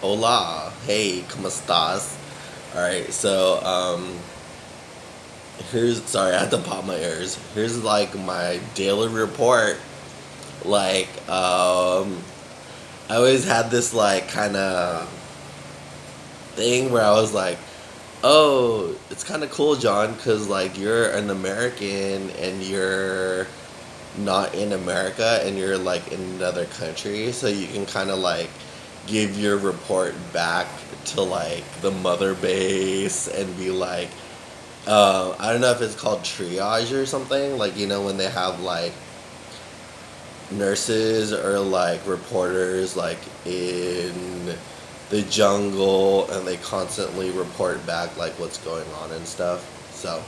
Hola, hey, ¿cómo estás? Alright, so, here's, sorry, I had to pop my ears. Here's, like, my daily report. Like, I always had this, like, kind of thing where I was like, oh, it's kind of cool, John, because, like, you're an American and you're not in America and you're like in another country, so you can kind of like give your report back to like the mother base and be like, I don't know if it's called triage or something, like when they have like nurses or like reporters like in the jungle and they constantly report back like what's going on and stuff. So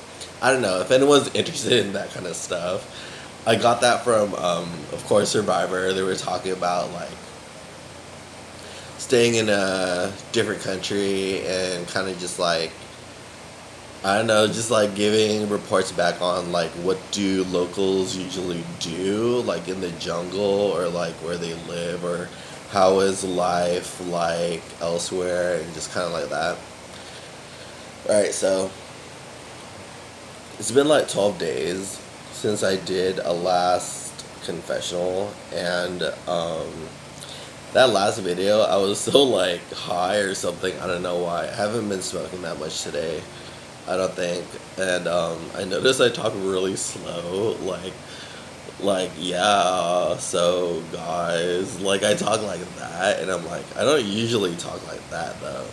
I don't know if anyone's interested in that kind of stuff. I got that from, of course, Survivor. They were talking about like staying in a different country and kind of just like, I don't know, just like giving reports back on like what do locals usually do, like in the jungle or like where they live, or how is life like elsewhere, and just kind of like that. Alright, so it's been like 12 days since I did a last confessional, and that last video I was so like high or something. I don't know why. I haven't been smoking that much today, I don't think. And I noticed I talk really slow, like yeah, so guys, like I talk like that, and I'm like, I don't usually talk like that though.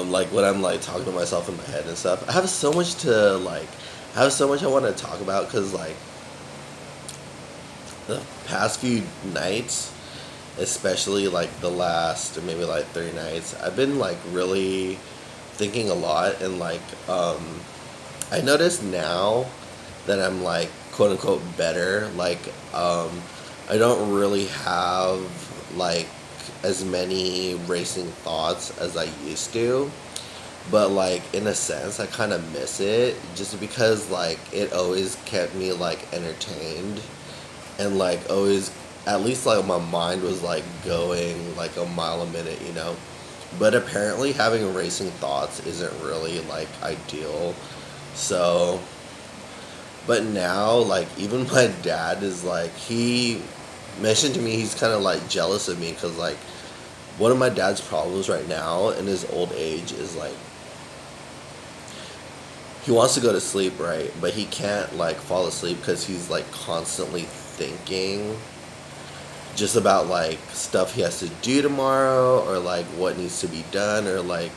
Like when I'm like talking to myself in my head and stuff. I have so much I want to talk about, because like the past few nights, especially like the last maybe like 3 nights, I've been like really thinking a lot, and like I notice now that I'm like quote unquote better. Like I don't really have like as many racing thoughts as I used to, but like in a sense I kind of miss it, just because like it always kept me like entertained, and like always, at least like my mind was like going like a mile a minute, but apparently having racing thoughts isn't really like ideal. So but now like even my dad is like, he mentioned to me he's kind of like jealous of me, because like one of my dad's problems right now in his old age is like he wants to go to sleep, right, but he can't like fall asleep because he's like constantly thinking just about like stuff he has to do tomorrow, or like what needs to be done, or like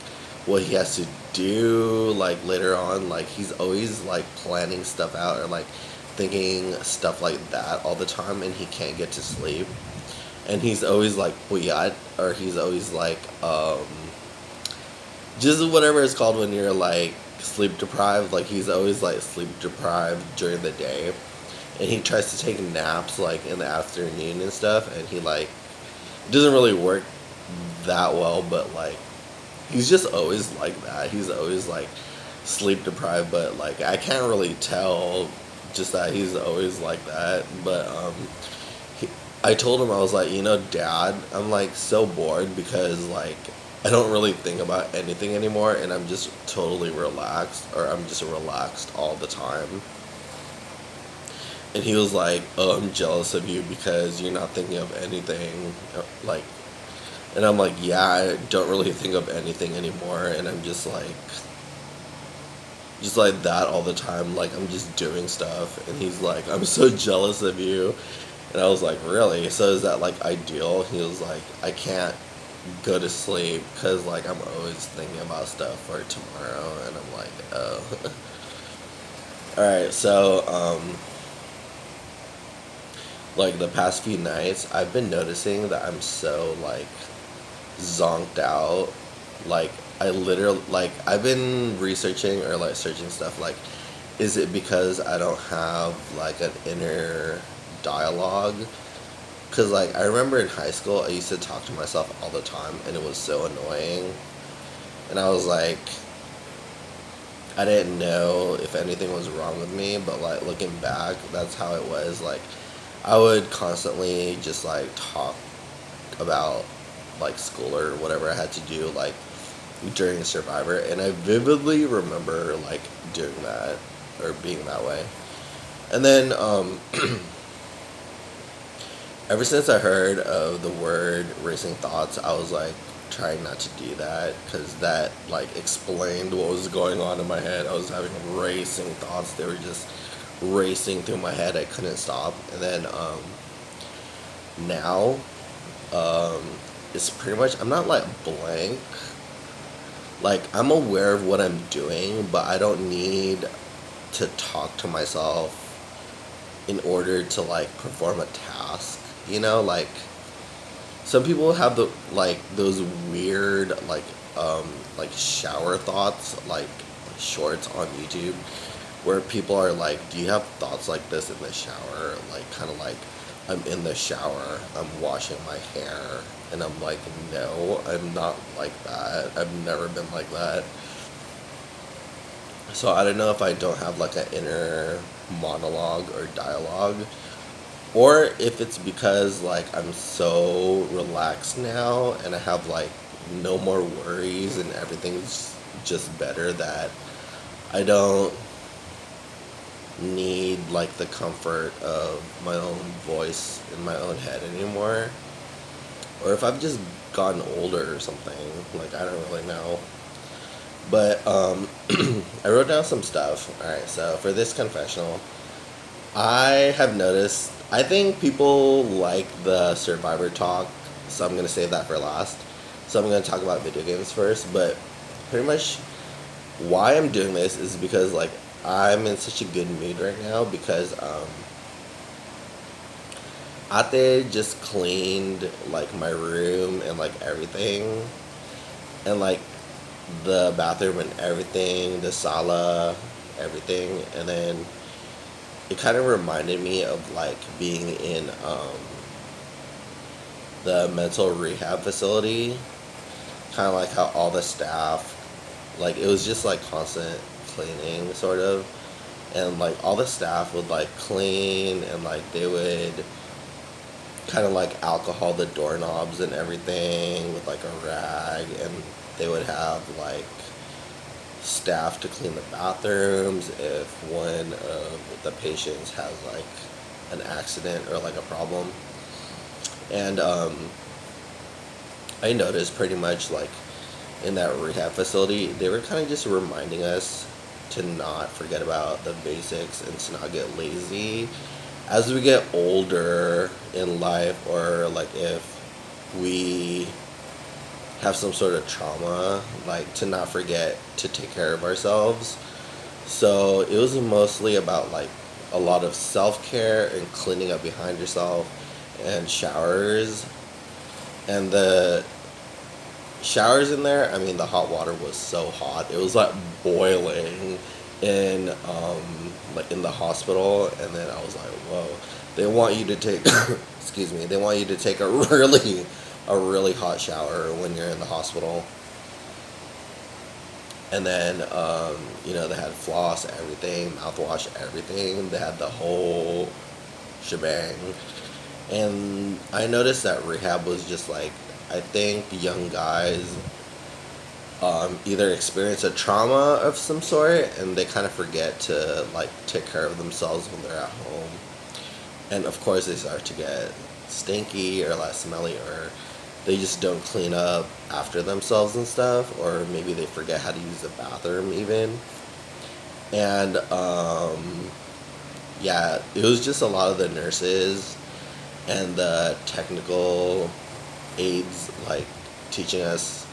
what he has to do like later on. Like he's always like planning stuff out, or like thinking stuff like that all the time, and he can't get to sleep. And he's always like buyat, or he's always like just whatever it's called when you're like sleep deprived. Like he's always like sleep deprived during the day, and he tries to take naps like in the afternoon and stuff, and he like doesn't really work that well, but like he's just always like that. He's always like sleep deprived, but like I can't really tell, just that he's always like that. But I told him, I was like, Dad, I'm like so bored because like I don't really think about anything anymore, and I'm just totally relaxed, or I'm just relaxed all the time. And he was like, oh, I'm jealous of you because you're not thinking of anything. Like, and I'm like, yeah, I don't really think of anything anymore, and I'm just like that all the time. Like I'm just doing stuff, and he's like, I'm so jealous of you. And I was like, really? So is that like ideal? He was like, I can't go to sleep because like I'm always thinking about stuff for tomorrow, and I'm like, oh. All right, so like the past few nights, I've been noticing that I'm so like zonked out. Like I literally, like I've been researching or like searching stuff like, is it because I don't have like an inner dialogue? Because like I remember in high school I used to talk to myself all the time, and it was so annoying. And I was like, I didn't know if anything was wrong with me, but like looking back, that's how it was. Like I would constantly just like talk about like school or whatever I had to do like during Survivor, and I vividly remember like doing that or being that way. And then ever since I heard of the word racing thoughts, I was like trying not to do that because that like explained what was going on in my head. I was having racing thoughts; they were just racing through my head. I couldn't stop. And then now, um, it's pretty much I'm not like blank. Like I'm aware of what I'm doing, but I don't need to talk to myself in order to like perform a task. You know, like some people have the like those weird like shower thoughts like shorts on YouTube where people are like, "Do you have thoughts like this in the shower?" Like kind of like I'm in the shower, I'm washing my hair, and I'm like, "No, I'm not like that. I've never been like that." So I don't know if I don't have like an inner monologue or dialogue, or if it's because like I'm so relaxed now and I have like no more worries and everything's just better that I don't need like the comfort of my own voice in my own head anymore, or if I've just gotten older or something. Like I don't really know. But I wrote down some stuff. All right, so for this confessional, I have noticed. I think people like the Survivor talk, so I'm gonna save that for last. So I'm gonna talk about video games first. But pretty much, why I'm doing this is because like I'm in such a good mood right now because Ate just cleaned like my room and like everything, and like the bathroom and everything, the sala, everything, and then it kind of reminded me of like being in the mental rehab facility, kind of like how all the staff, like it was just like constant cleaning sort of, and like all the staff would like clean and like they would kind of like alcohol the doorknobs and everything with like a rag, and they would have like staff to clean the bathrooms if one of the patients has like an accident or like a problem. And I noticed pretty much like in that rehab facility, they were kind of just reminding us to not forget about the basics and to not get lazy as we get older in life, or like if we have some sort of trauma, like to not forget to take care of ourselves. So it was mostly about like a lot of self-care and cleaning up behind yourself and showers. And the showers in there, I mean the hot water was so hot. It was like boiling in like in the hospital, and then I was like, whoa. They want you to take excuse me, they want you to take a really hot shower when you're in the hospital. And then, they had floss, everything, mouthwash, everything. They had the whole shebang. And I noticed that rehab was just like, I think young guys either experience a trauma of some sort and they kind of forget to like take care of themselves when they're at home. And of course, they start to get stinky or less smelly, or they just don't clean up after themselves and stuff, or maybe they forget how to use the bathroom even. And yeah, it was just a lot of the nurses and the technical aides like teaching us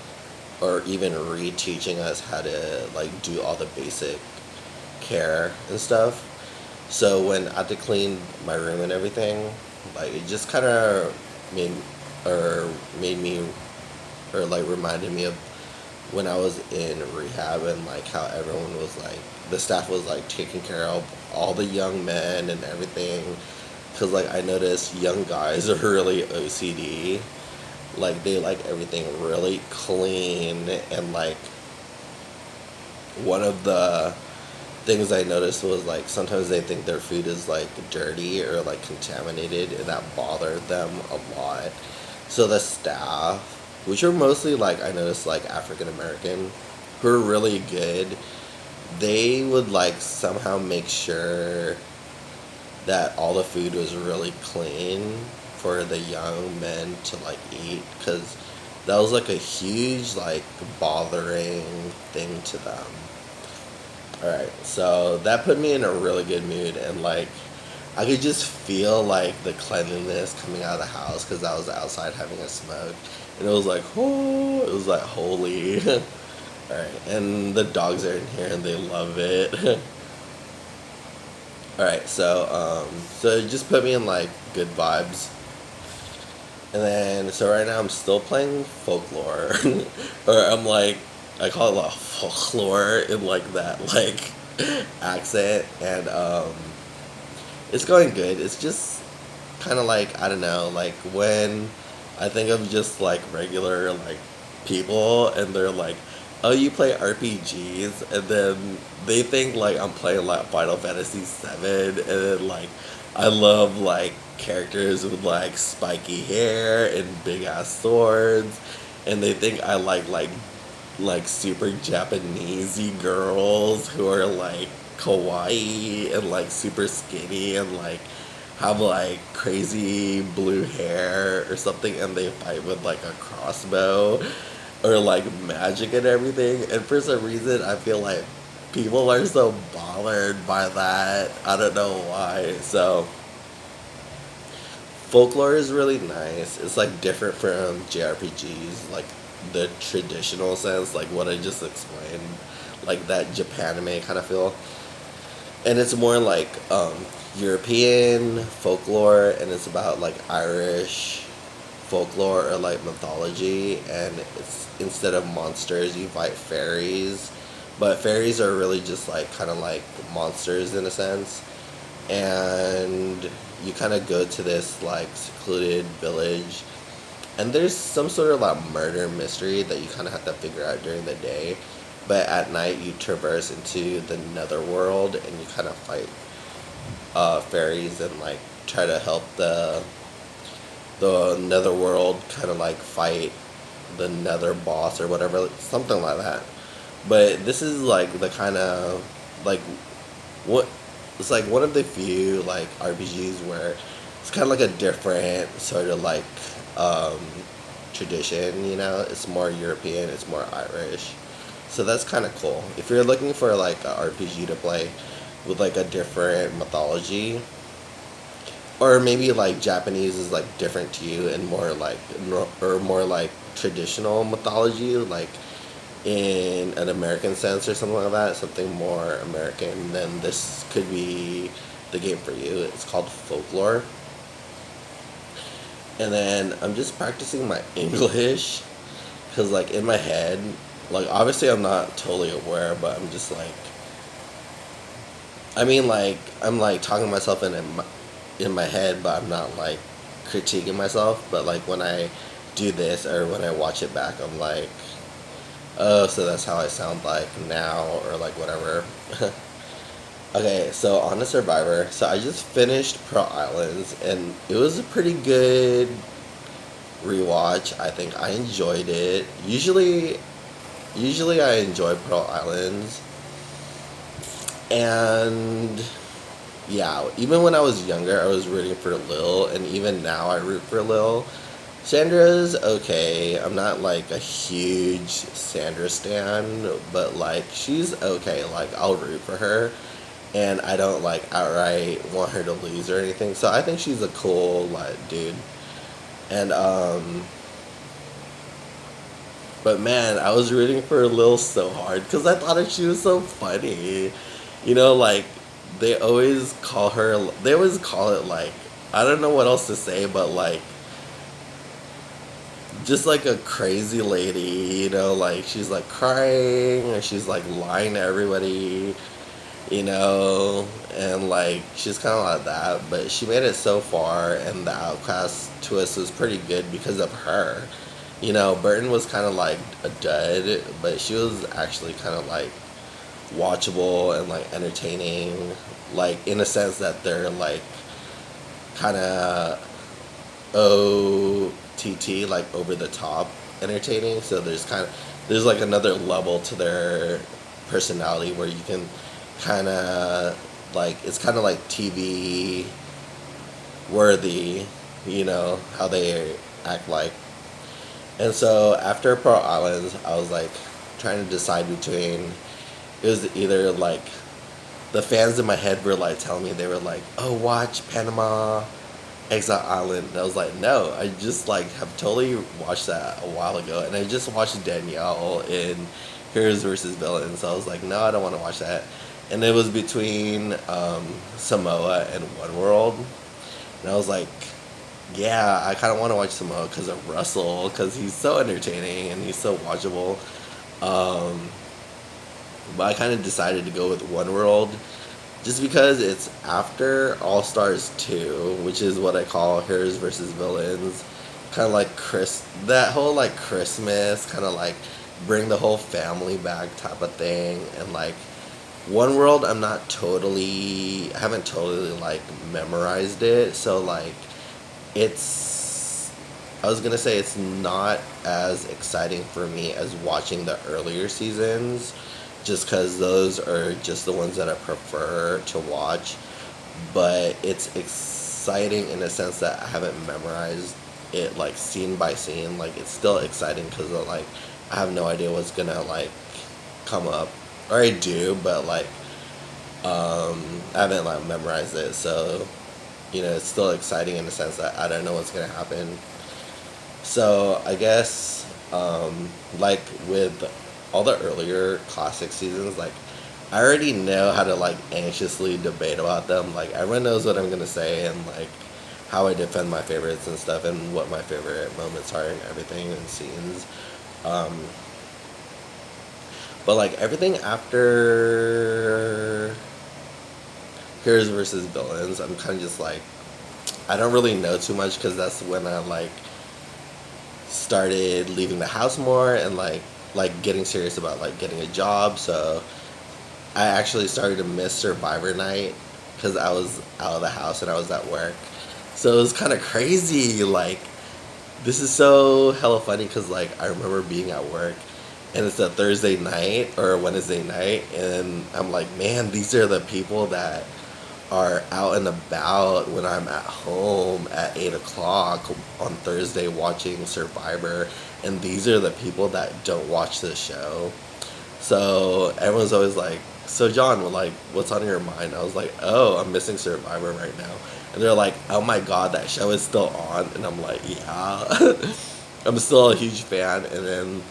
or even reteaching us how to like do all the basic care and stuff. So when I had to clean my room and everything, like it just kind of made made me, or like reminded me of when I was in rehab, and like how everyone was like, the staff was like taking care of all the young men and everything. Cause like I noticed young guys are really OCD, like they like everything really clean, and like one of the things I noticed was like sometimes they think their food is like dirty or like contaminated, and that bothered them a lot. So the staff which are mostly like I noticed like African American, who are really good. They would like somehow make sure that all the food was really clean for the young men to like eat, because that was like a huge like bothering thing to them. All right, so that put me in a really good mood, and like I could just feel like the cleanliness coming out of the house because I was outside having a smoke, and it was like, oh, it was like holy. All right, and the dogs are in here and they love it. All right, so it just put me in like good vibes. And then, so right now I'm still playing folklore, or I'm like, I call it like folklore in like that like accent, and it's going good. It's just kind of like, I don't know, like when I think of just like regular like people, and they're like, oh, you play RPGs, and then they think like I'm playing like Final Fantasy 7, and then like I love like characters with like spiky hair and big ass swords, and they think I like super Japanesey girls who are like kawaii and like super skinny and like have like crazy blue hair or something, and they fight with like a crossbow or like magic and everything. And for some reason, I feel like people are so bothered by that. I don't know why. So folklore is really nice. It's like different from JRPGs, like the traditional sense, like what I just explained, like that Japan anime kind of feel. And it's more like European folklore, and it's about like Irish folklore or like mythology, and it's instead of monsters you fight fairies, but fairies are really just like kind of like monsters in a sense, and you kind of go to this like secluded village, and there's some sort of like murder mystery that you kind of have to figure out during the day, but at night you traverse into the netherworld and you kind of fight fairies and like try to help the netherworld kind of like fight the nether boss or whatever, something like that. But this is like the kind of like what it's like one of the few like RPGs where it's kind of like a different sort of like um, tradition. You know, it's more European, it's more Irish, so that's kind of cool. If you're looking for like a RPG to play with like a different mythology, or maybe like Japanese is like different to you and more like or more like traditional mythology, like in an American sense or something like that, something more American, then this could be the game for you. It's called Folklore. And then I'm just practicing my English because like in my head, like obviously I'm not totally aware, but I'm just like, I mean like I'm like talking myself in my head, but I'm not like critiquing myself. But like when I do this or when I watch it back, I'm like, oh, so that's how I sound like now, or like whatever. Okay, so on the Survivor, so I just finished Pearl Islands, and it was a pretty good rewatch. I think I enjoyed it. Usually I enjoy Pearl Islands, and yeah, even when I was younger, I was rooting for Lil, and even now I root for Lil. Sandra's okay. I'm not like a huge Sandra stan, but like she's okay. Like I'll root for her, and I don't like outright want her to lose or anything. So I think she's a cool like dude. And but man, I was rooting for Lil so hard because I thought that she was so funny. You know, like they always call it like, I don't know what else to say, but like just like a crazy lady, you know, like she's like crying or she's like lying to everybody, you know, and like she's kind of like that, but she made it so far, and the Outcast twist was pretty good because of her. You know, Burton was kind of like a dud, but she was actually kind of like watchable and like entertaining, like in a sense that they're like kind of OTT, like over the top, entertaining. So there's like another level to their personality where you can kind of like it's kind of like TV worthy, how they act like. And so after Pearl Islands, I was like trying to decide between it was either like the fans in my head were like telling me they were like, oh, watch Panama Exile Island. And I was like, no, I just like have totally watched that a while ago, and I just watched Danielle in Heroes versus Villains. So I was like, no, I don't want to watch that. And it was between Samoa and One World, and I was like, yeah, I kind of want to watch Samoa because of Russell, because he's so entertaining and he's so watchable. Um, but I kind of decided to go with One World just because it's after All Stars 2, which is what I call Heroes versus Villains. Kind of like that whole like Christmas, kind of like bring the whole family back type of thing. And like One World, I haven't totally like memorized it. So like I was gonna say it's not as exciting for me as watching the earlier seasons, just because those are just the ones that I prefer to watch. But it's exciting in a sense that I haven't memorized it like scene by scene. Like it's still exciting because like I have no idea what's gonna like come up, or I do, but like I haven't like memorized it. So it's still exciting in the sense that I don't know what's gonna happen. So I guess like with all the earlier classic seasons, like I already know how to like anxiously debate about them. Like everyone knows what I'm gonna say and like how I defend my favorites and stuff and what my favorite moments are and everything and scenes. Um, but like everything after Heroes versus Villains, I'm kind of just like I don't really know too much because that's when I like started leaving the house more and like getting serious about like getting a job. So I actually started to miss Survivor Night because I was out of the house and I was at work. So it was kind of crazy. Like this is so hella funny because like I remember being at work and it's a Thursday night or a Wednesday night, and I'm like, man, these are the people that are out and about when I'm at home at 8 o'clock on Thursday watching Survivor, and these are the people that don't watch the show. So everyone's always like, so John, like, what's on your mind? I was like, oh, I'm missing Survivor right now. And they're like, oh my god, that show is still on. And I'm like, yeah. I'm still a huge fan. And then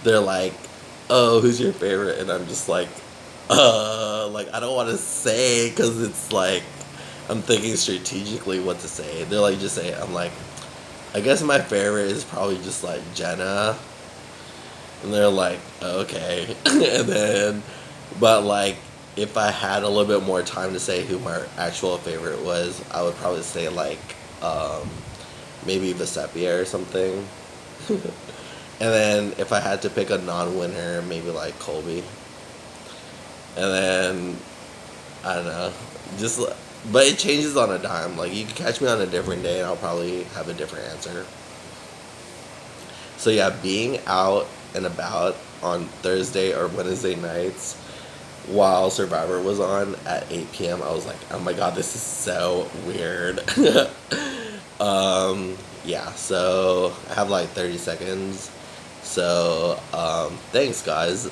they're like, oh, who's your favorite? And I'm just like I don't want to say because it's like I'm thinking strategically what to say. They're like, just say it. I'm like, I guess my favorite is probably just like Jenna. And they're like, okay. And then, but like, if I had a little bit more time to say who my actual favorite was, I would probably say like, maybe Vesepia or something. And then if I had to pick a non-winner, maybe like Colby. And then, I don't know, but it changes on a dime. Like, you can catch me on a different day and I'll probably have a different answer. So yeah, being out and about on Thursday or Wednesday nights while Survivor was on at 8 p.m., I was like, oh my god, this is so weird. Yeah, so I have like 30 seconds. So, thanks guys.